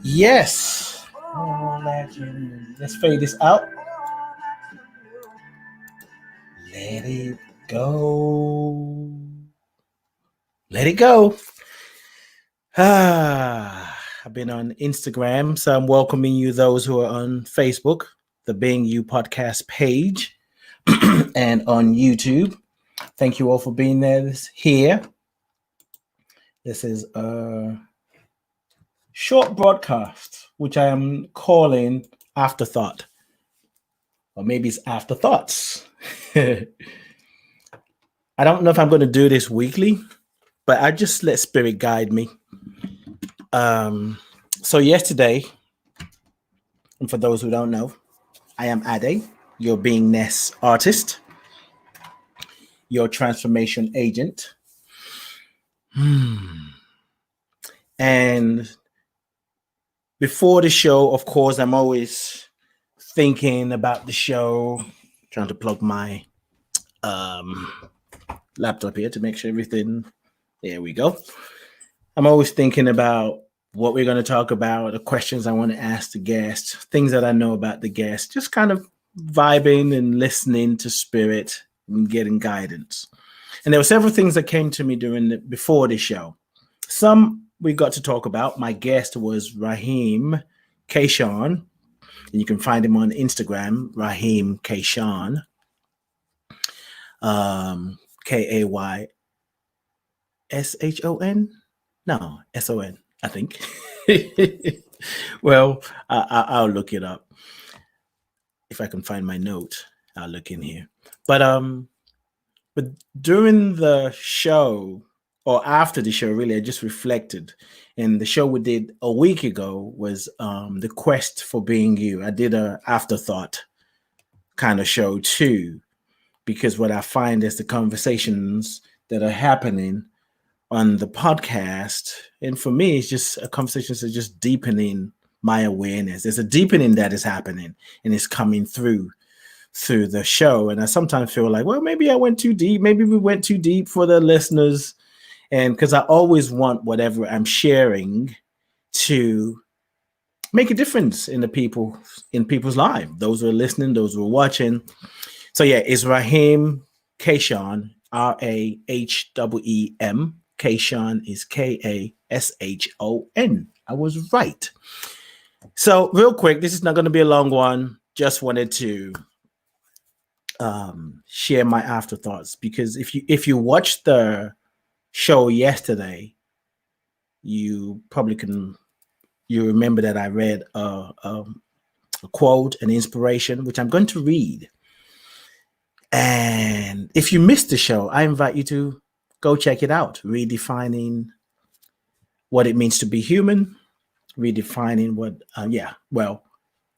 Yes. Let's fade this out. Let it go. Let it go. I've been on Instagram, so I'm welcoming you, those who are on Facebook, the Being You podcast page, and on YouTube. Thank you all for being here. This is a short broadcast, which I am calling Afterthought, or maybe it's Afterthoughts. I don't know if I'm going to do this weekly, but I just let spirit guide me. So yesterday, and for those who don't know, I am Ade, your beingness artist, your transformation agent. And before the show, of course, I'm always thinking about the show, trying to plug my laptop here to make sure everything, there we go. I'm always thinking about what we're going to talk about, the questions I want to ask the guest, things that I know about the guest, just kind of vibing and listening to spirit and getting guidance. And there were several things that came to me before the show. Some we got to talk about. My guest was Raheem Kayshawn, and you can find him on Instagram, Raheem Kayshawn, Kayshon. No, SON, I think. Well, I'll look it up. If I can find my note, I'll look in here. But during the show, or after the show, really, I just reflected. And the show we did a week ago was The Quest for Being You. I did a Afterthought kind of show too, because what I find is the conversations that are happening on the podcast, and for me, it's just a conversation that's just deepening my awareness. There's a deepening that is happening, and it's coming through the show. And I sometimes feel like, well, maybe I went too deep. Maybe we went too deep for the listeners. And because I always want whatever I'm sharing to make a difference in people's lives, those who are listening, those who are watching. So yeah, it's Raheem Kayshawn, Raheem. Kayshawn is Kashon. I was right. So real quick, this is not going to be a long one. Just wanted to share my afterthoughts, because if you watched the show yesterday, you probably you remember that I read a quote, an inspiration, which I'm going to read. And if you missed the show, I invite you to go check it out. Redefining what it means to be human. Redefining what,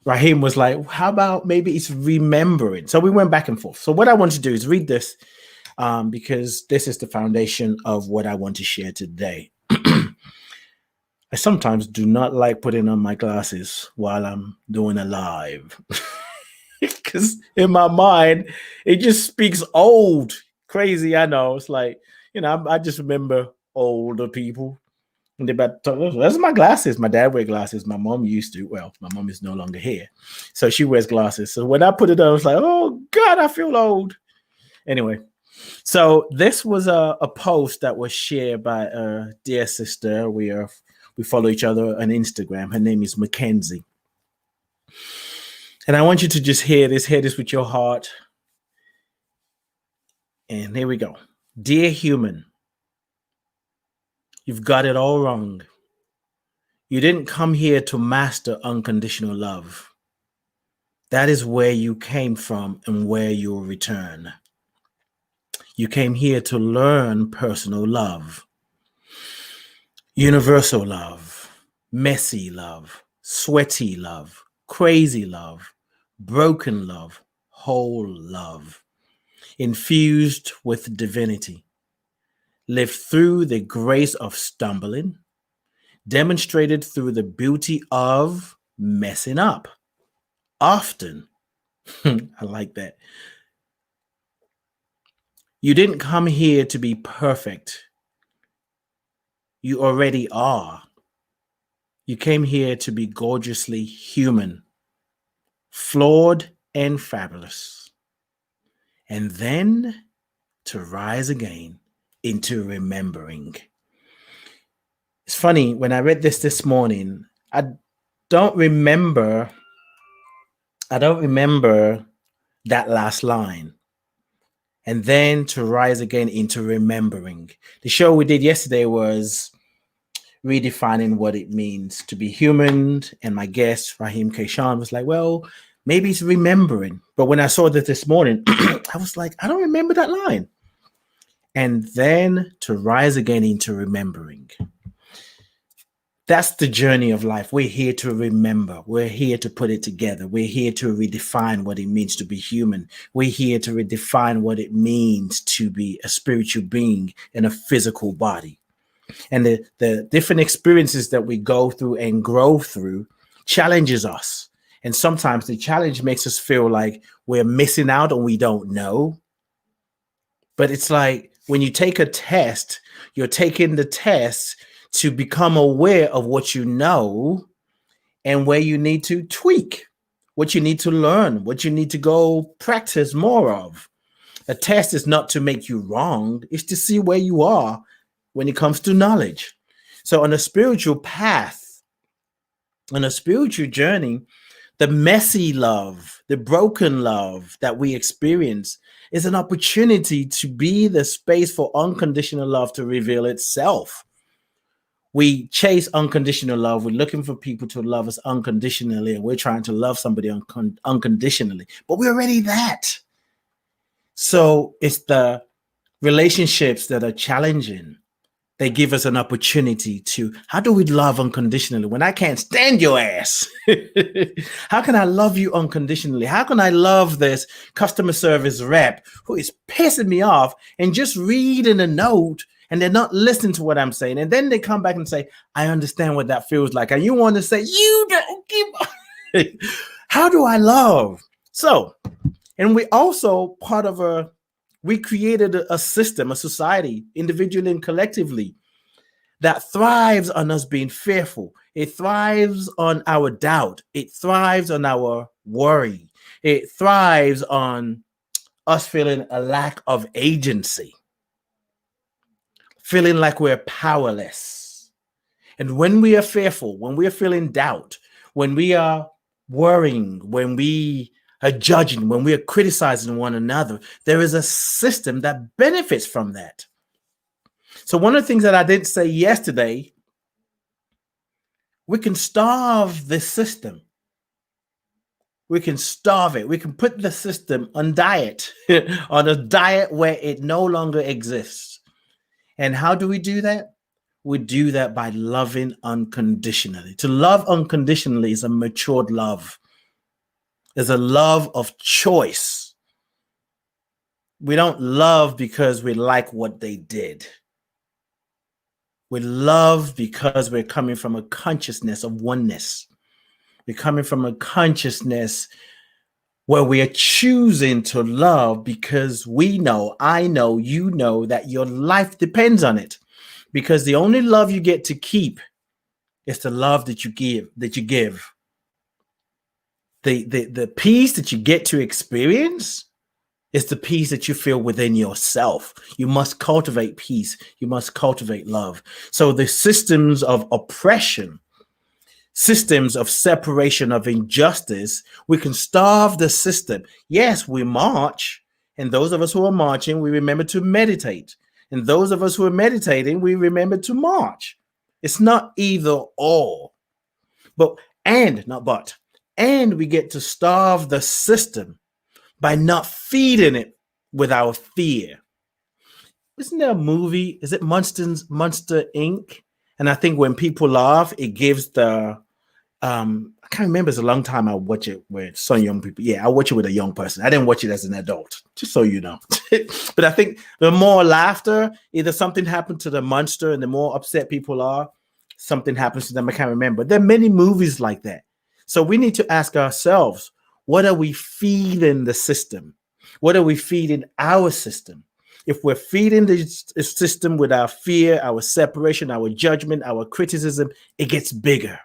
Raheem was like, how about maybe it's remembering? So we went back and forth. So what I want to do is read this because this is the foundation of what I want to share today. I sometimes do not like putting on my glasses while I'm doing a live because in my mind, it just speaks old. Crazy, I know. It's like, I just remember older people. And they're about to talk, those are my glasses. My dad wears glasses. My mom used to. Well, my mom is no longer here. So she wears glasses. So when I put it on, I was like, oh, God, I feel old. Anyway, so this was a post that was shared by a dear sister. We follow each other on Instagram. Her name is Mackenzie. And I want you to just hear this with your heart. And here we go. Dear human, you've got it all wrong. You didn't come here to master unconditional love. That is where you came from and where you'll return. You came here to learn personal love, universal love, messy love, sweaty love, crazy love, broken love, whole love, infused with divinity. Live through the grace of stumbling, demonstrated through the beauty of messing up. Often, I like that. You didn't come here to be perfect. You already are. You came here to be gorgeously human, flawed and fabulous, and then to rise again into remembering. It's funny, when I read this morning, I don't remember that last line. And then to rise again into remembering. The show we did yesterday was redefining what it means to be human. And my guest, Raheem Keshan, was like, well, maybe it's remembering. But when I saw this morning, I was like, I don't remember that line. And then to rise again into remembering. That's the journey of life. We're here to remember. We're here to put it together. We're here to redefine what it means to be human. We're here to redefine what it means to be a spiritual being in a physical body. And the different experiences that we go through and grow through challenges us. And sometimes the challenge makes us feel like we're missing out and we don't know. But it's like when you take a test, you're taking the test to become aware of what you know and where you need to tweak, what you need to learn, what you need to go practice more of. A test is not to make you wrong, it's to see where you are when it comes to knowledge. So on a spiritual path, on a spiritual journey, the messy love, the broken love that we experience is an opportunity to be the space for unconditional love to reveal itself. We chase unconditional love. We're looking for people to love us unconditionally, and we're trying to love somebody unconditionally, but we're already that. So it's the relationships that are challenging. They give us an opportunity to, how do we love unconditionally when I can't stand your ass? How can I love you unconditionally? How can I love this customer service rep who is pissing me off and just reading a note and they're not listening to what I'm saying? And then they come back and say, I understand what that feels like. And you want to say, you don't give how do I love? So, and we also we created a system, a society, individually and collectively, that thrives on us being fearful. It thrives on our doubt. It thrives on our worry. It thrives on us feeling a lack of agency, feeling like we're powerless. And when we are fearful, when we are feeling doubt, when we are worrying, when we are judging, when we are criticizing one another, there is a system that benefits from that. So one of the things that I didn't say yesterday, we can starve this system. We can starve it. We can put the system on diet, on a diet where it no longer exists. And how do we do that? We do that by loving unconditionally. To love unconditionally is a matured love. Is a love of choice. We don't love because we like what they did. We love because we're coming from a consciousness of oneness. We're coming from a consciousness where we are choosing to love because we know, I know, you know that your life depends on it. Because the only love you get to keep is the love that you give, The peace that you get to experience is the peace that you feel within yourself. You must cultivate peace. You must cultivate love. So the systems of oppression, systems of separation, of injustice, we can starve the system. Yes, we march. And those of us who are marching, we remember to meditate. And those of us who are meditating, we remember to march. It's not either or, and we get to starve the system by not feeding it with our fear. Isn't there a movie? Is it Monster Inc.? And I think when people laugh, it gives the I can't remember. It's a long time I watch it with some young people. Yeah, I watch it with a young person. I didn't watch it as an adult, just so you know. But I think the more laughter, either something happened to the monster, and the more upset people are, something happens to them. I can't remember. There are many movies like that. So we need to ask ourselves, what are we feeding the system? What are we feeding our system? If we're feeding the system with our fear, our separation, our judgment, our criticism, it gets bigger.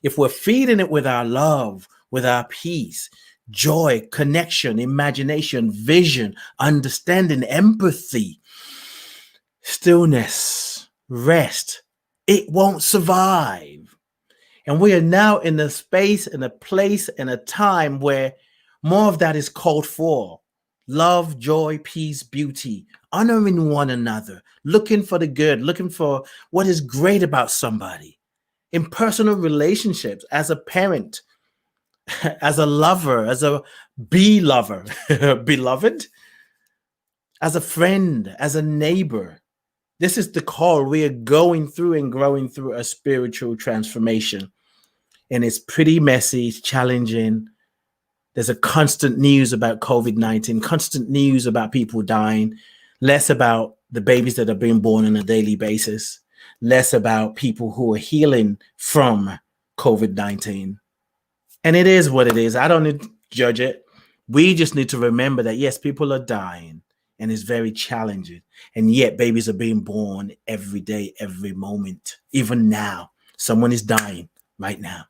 if we're feeding it with our love, with our peace, joy, connection, imagination, vision, understanding, empathy, stillness, rest, it won't survive. And we are now in a space, in a place, in a time where more of that is called for. Love, joy, peace, beauty, honoring one another, looking for the good, looking for what is great about somebody. In personal relationships, as a parent, as a lover, as a lover, beloved, as a friend, as a neighbor. This is the call. We are going through and growing through a spiritual transformation. And it's pretty messy, it's challenging. There's a constant news about COVID-19, constant news about people dying, less about the babies that are being born on a daily basis, less about people who are healing from COVID-19. And it is what it is. I don't need to judge it. We just need to remember that, yes, people are dying and it's very challenging. And yet babies are being born every day, every moment. Even now, someone is dying right now.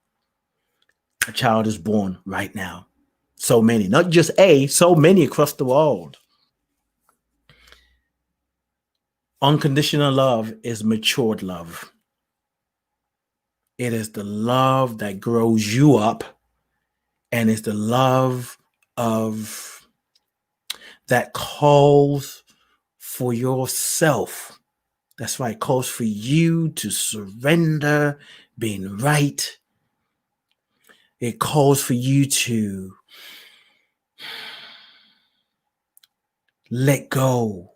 A child is born right now. So many, not just so many across the world. Unconditional love is matured love. It is the love that grows you up, and it's the love of that calls for yourself. That's right, calls for you to surrender, being right. It calls for you to let go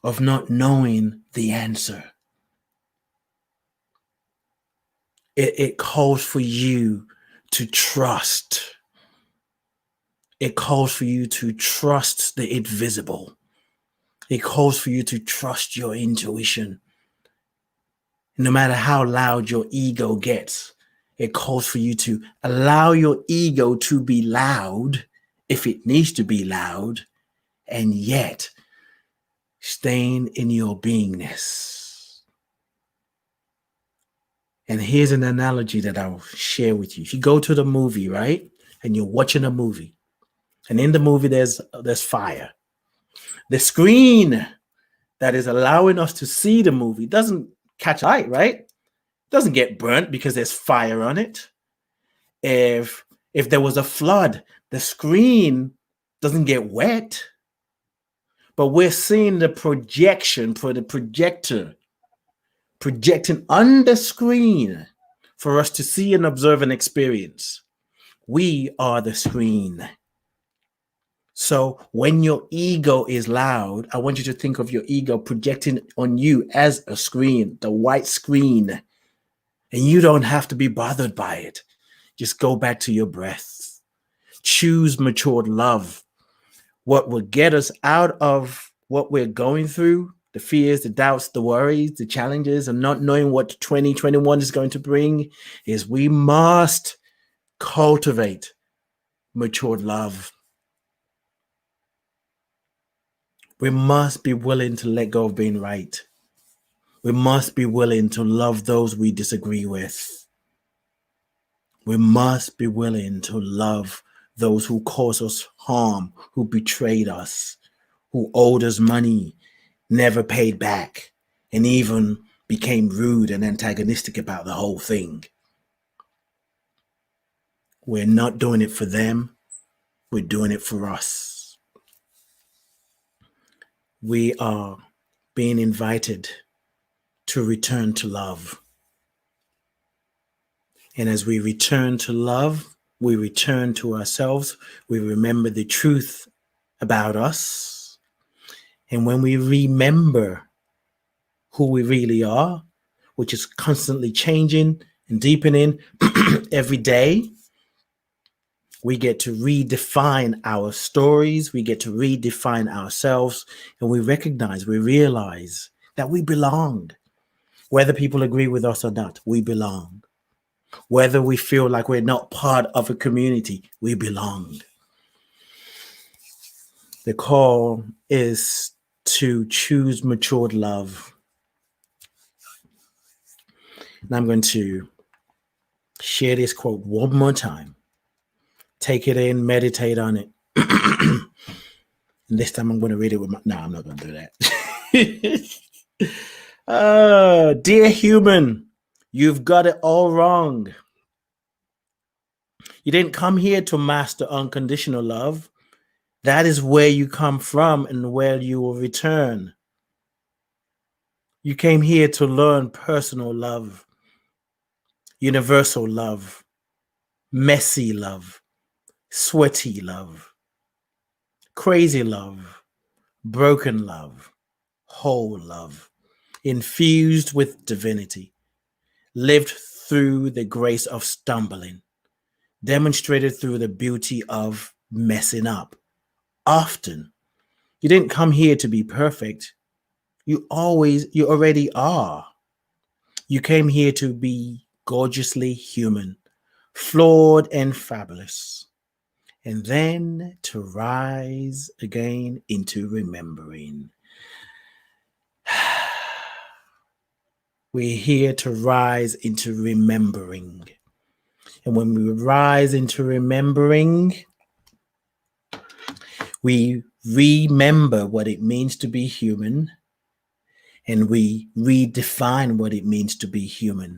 of not knowing the answer. It calls for you to trust. It calls for you to trust the invisible. It calls for you to trust your intuition. No matter how loud your ego gets, it calls for you to allow your ego to be loud if it needs to be loud, and yet staying in your beingness. And here's an analogy that I'll share with you. If you go to the movie, right, and you're watching a movie, and in the movie there's fire. The screen that is allowing us to see the movie doesn't catch light, right? It doesn't get burnt because there's fire on it. If there was a flood, the screen doesn't get wet. But we're seeing the projection for the projector projecting on the screen for us to see and observe and experience. We are the screen. So when your ego is loud, I want you to think of your ego projecting on you as a screen, the white screen. And you don't have to be bothered by it. Just go back to your breath. Choose matured love. What will get us out of what we're going through, the fears, the doubts, the worries, the challenges, and not knowing what 2021 is going to bring, is we must cultivate matured love. We must be willing to let go of being right. We must be willing to love those we disagree with. We must be willing to love those who cause us harm, who betrayed us, who owed us money, never paid back, and even became rude and antagonistic about the whole thing. We're not doing it for them. We're doing it for us. We are being invited to return to love. And as we return to love, we return to ourselves. We remember the truth about us. And when we remember who we really are, which is constantly changing and deepening every day, we get to redefine our stories. We get to redefine ourselves. And we realize that we belong. Whether people agree with us or not, we belong. Whether we feel like we're not part of a community, we belong. The call is to choose matured love. And I'm going to share this quote one more time. Take it in, meditate on it. And this time I'm going to read it with my... No, I'm not going to do that. Dear human, you've got it all wrong. You didn't come here to master unconditional love. That is where you come from and where you will return. You came here to learn personal love, universal love, messy love, sweaty love, crazy love, broken love, whole love, infused with divinity, lived through the grace of stumbling, demonstrated through the beauty of messing up. Often, you didn't come here to be perfect. You already are. You came here to be gorgeously human, flawed and fabulous, and then to rise again into remembering. We're here to rise into remembering. And when we rise into remembering, we remember what it means to be human, and we redefine what it means to be human.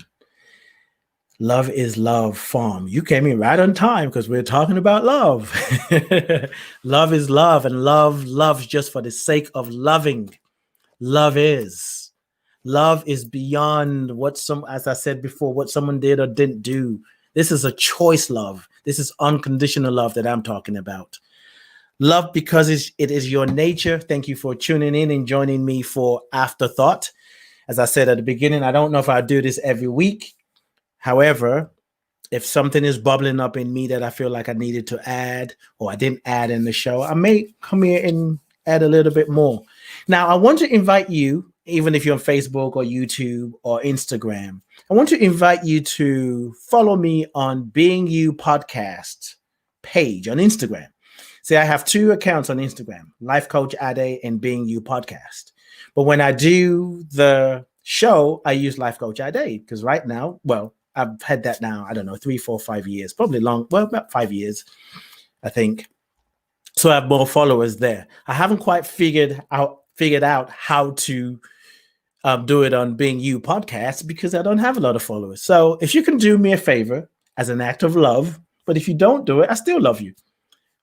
Love is love, farm. You came in right on time because we're talking about love. Love is love, and love loves just for the sake of loving. Love is beyond what as I said before, what someone did or didn't do. This is a choice love. This is unconditional love that I'm talking about. Love because it is your nature. Thank you for tuning in and joining me for Afterthought. As I said at the beginning, I don't know if I do this every week. However, if something is bubbling up in me that I feel like I needed to add or I didn't add in the show, I may come here and add a little bit more. Now, I want to invite you, even if you're on Facebook or YouTube or Instagram, I want to invite you to follow me on Being You Podcast page on Instagram. See, I have two accounts on Instagram, Life Coach Ade and Being You Podcast. But when I do the show, I use Life Coach Ade because right now, well, I've had that now, I don't know, 3, 4, 5 years, probably about 5 years, I think. So I have more followers there. I haven't quite figured out how to do it on Being You Podcast because I don't have a lot of followers. So if you can do me a favor as an act of love, but if you don't do it, I still love you.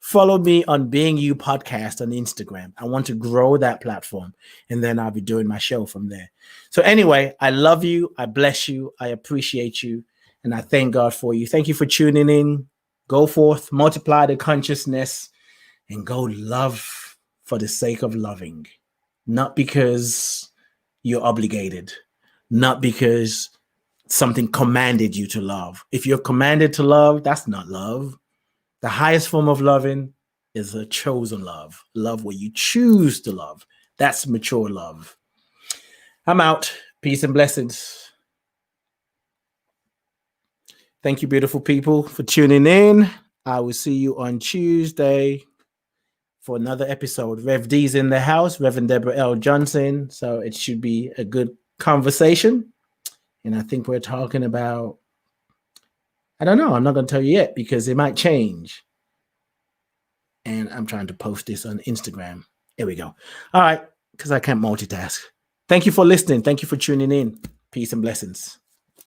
Follow me on Being You Podcast on Instagram. I want to grow that platform, and then I'll be doing my show from there. So anyway, I love you. I bless you. I appreciate you. And I thank God for you. Thank you for tuning in. Go forth, multiply the consciousness, and go love for the sake of loving. Not because you're obligated. Not because something commanded you to love. If you're commanded to love, that's not love. The highest form of loving is a chosen love. Love where you choose to love. That's mature love. I'm out. Peace and blessings. Thank you, beautiful people, for tuning in. I will see you on Tuesday for another episode. Rev D's in the house, Reverend Deborah L. Johnson. So it should be a good conversation. And I think we're talking about, I don't know. I'm not going to tell you yet because it might change. And I'm trying to post this on Instagram. There we go. All right. Because I can't multitask. Thank you for listening. Thank you for tuning in. Peace and blessings.